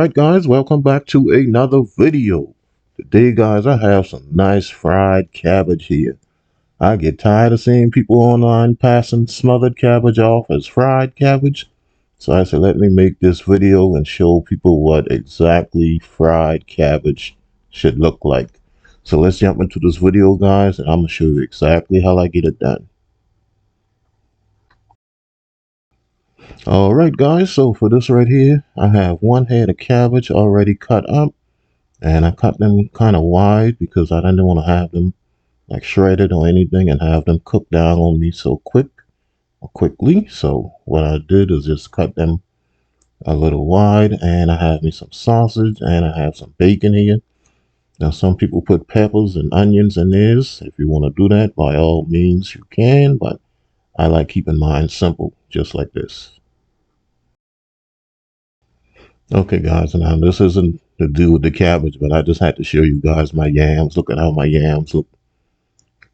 Alright guys, welcome back to another video. Today guys, I have some nice fried cabbage here. I get tired of seeing people online passing smothered cabbage off as fried cabbage. So I said let me make this video and show people what exactly fried cabbage should look like. So let's jump into this video guys, and I'm going to show you exactly how I get it done. Alright guys, so for this right here, I have one head of cabbage already cut up. And I cut them kind of wide because I didn't want to have them like shredded or anything and have them cook down on me so quickly. So what I did is just cut them a little wide, and I have me some sausage and I have some bacon here. Now some people put peppers and onions in theirs. If you want to do that, by all means you can, but I like keeping mine simple, just like this. Okay guys, now this isn't to do with the cabbage, but I just had to show you guys my yams. Look at how my yams look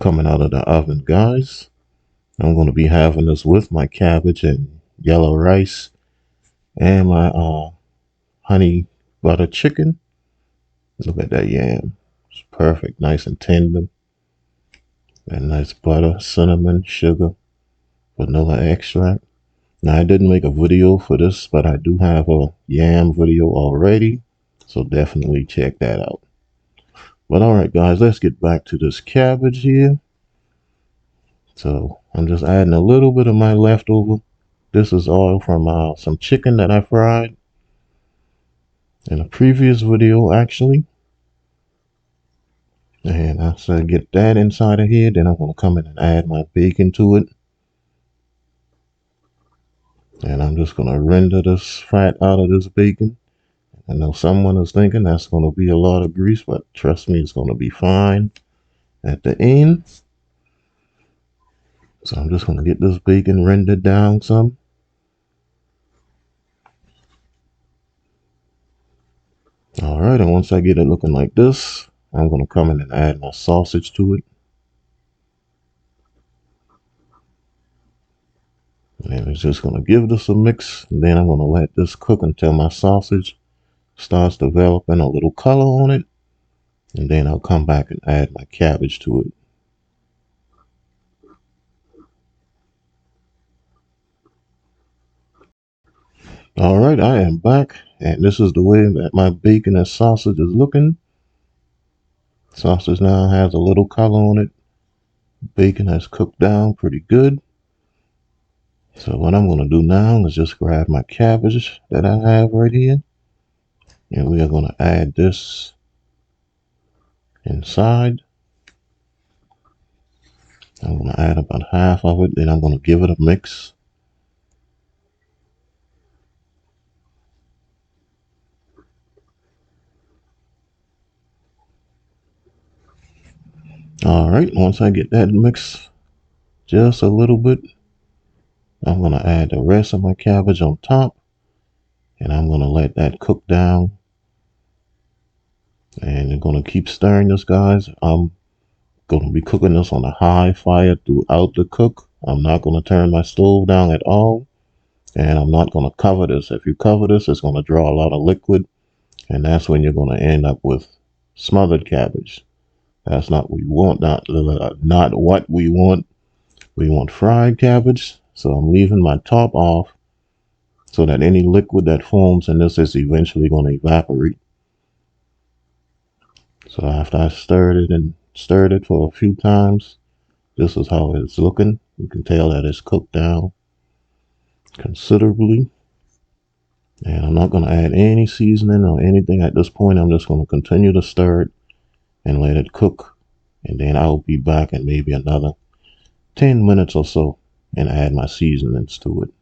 coming out of the oven, guys. I'm going to be having this with my cabbage and yellow rice and my honey butter chicken. Look at that yam. It's perfect, nice and tender. And nice butter, cinnamon, sugar, vanilla extract. Now I didn't make a video for this, but I do have a yam video already, so definitely check that out. But alright guys, let's get back to this cabbage here. So I'm just adding a little bit of my leftover. This is oil from some chicken that I fried in a previous video actually. And I said get that inside of here, then I'm going to come in and add my bacon to it. And I'm just going to render this fat out of this bacon. I know someone is thinking that's going to be a lot of grease, but trust me, it's going to be fine at the end. So I'm just going to get this bacon rendered down some. Alright, and once I get it looking like this, I'm going to come in and add my sausage to it. And it's just going to give this a mix, and then I'm going to let this cook until my sausage starts developing a little color on it. And then I'll come back and add my cabbage to it. Alright, I am back, and this is the way that my bacon and sausage is looking. Sausage now has a little color on it. Bacon has cooked down pretty good. So what I'm going to do now is just grab my cabbage that I have right here, and we are going to add this inside. I'm going to add about half of it, then I'm going to give it a mix. Alright, once I get that mix just a little bit, I'm going to add the rest of my cabbage on top, and I'm going to let that cook down. And I'm going to keep stirring this, guys. I'm going to be cooking this on a high fire throughout the cook. I'm not going to turn my stove down at all, and I'm not going to cover this. If you cover this, it's going to draw a lot of liquid, and that's when you're going to end up with smothered cabbage. That's not what we want. Not what we want. We want fried cabbage. So I'm leaving my top off so that any liquid that forms in this is eventually going to evaporate. So after I stirred it for a few times, this is how it's looking. You can tell that it's cooked down considerably. And I'm not going to add any seasoning or anything at this point. I'm just going to continue to stir it and let it cook. And then I'll be back in maybe another 10 minutes or so and add my seasonings to it.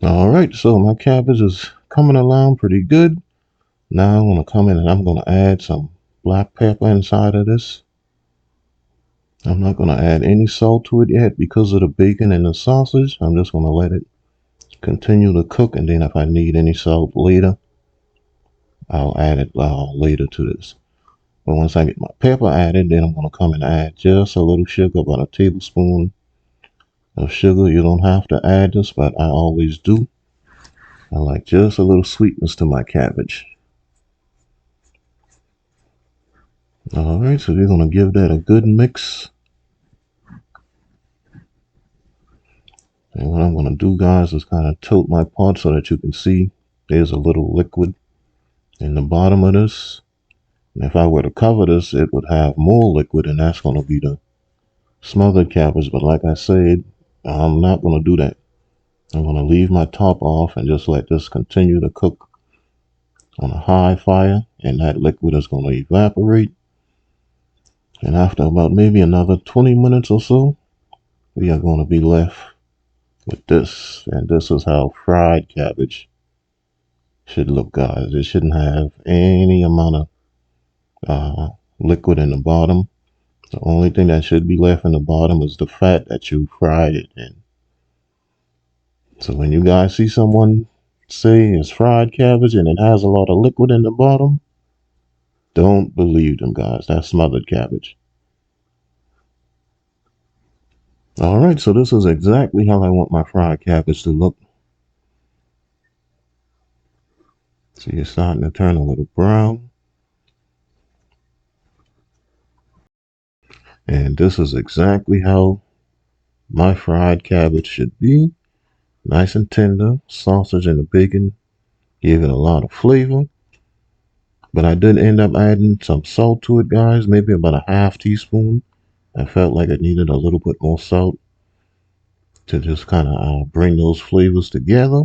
Alright, so my cabbage is coming along pretty good. Now I'm going to come in and I'm going to add some black pepper inside of this. I'm not going to add any salt to it yet because of the bacon and the sausage. I'm just going to let it continue to cook, and then if I need any salt later, I'll add it later to this. But once I get my pepper added, then I'm going to come and add just a little sugar, about a tablespoon of sugar. You don't have to add this, but I always do. I like just a little sweetness to my cabbage. Alright, so we're going to give that a good mix. And what I'm going to do, guys, is kind of tilt my pot so that you can see there's a little liquid in the bottom of this. And if I were to cover this, it would have more liquid, and that's going to be the smothered cabbage. But like I said, I'm not going to do that. I'm going to leave my top off and just let this continue to cook on a high fire, and that liquid is going to evaporate. And after about maybe another 20 minutes or so, we are going to be left with this. And this is how fried cabbage should look, guys. It shouldn't have any amount of liquid in the bottom. The only thing that should be left in the bottom is the fat that you fried it in. So when you guys see someone say it's fried cabbage and it has a lot of liquid in the bottom, don't believe them, guys. That's smothered cabbage. Alright, so this is exactly how I want my fried cabbage to look. So you're starting to turn a little brown. And this is exactly how my fried cabbage should be. Nice and tender. Sausage and the bacon give it a lot of flavor. But I did end up adding some salt to it, guys. Maybe about a half teaspoon. I felt like it needed a little bit more salt to just kind of bring those flavors together.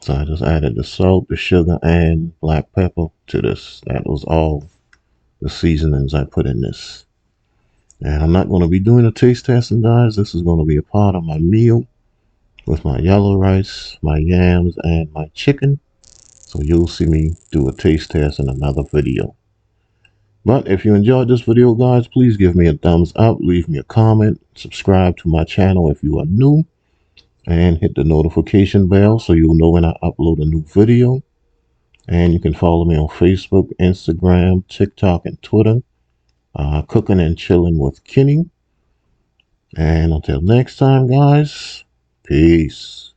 So I just added the salt, the sugar, and black pepper to this. That was all the seasonings I put in this. And I'm not going to be doing a taste testing, guys. This is going to be a part of my meal with my yellow rice, my yams, and my chicken. So you'll see me do a taste test in another video. But if you enjoyed this video, guys, please give me a thumbs up, leave me a comment, subscribe to my channel if you are new, and hit the notification bell so you'll know when I upload a new video. And you can follow me on Facebook, Instagram, TikTok, and Twitter. Cooking and Chilling with Kenny. And until next time, guys, peace.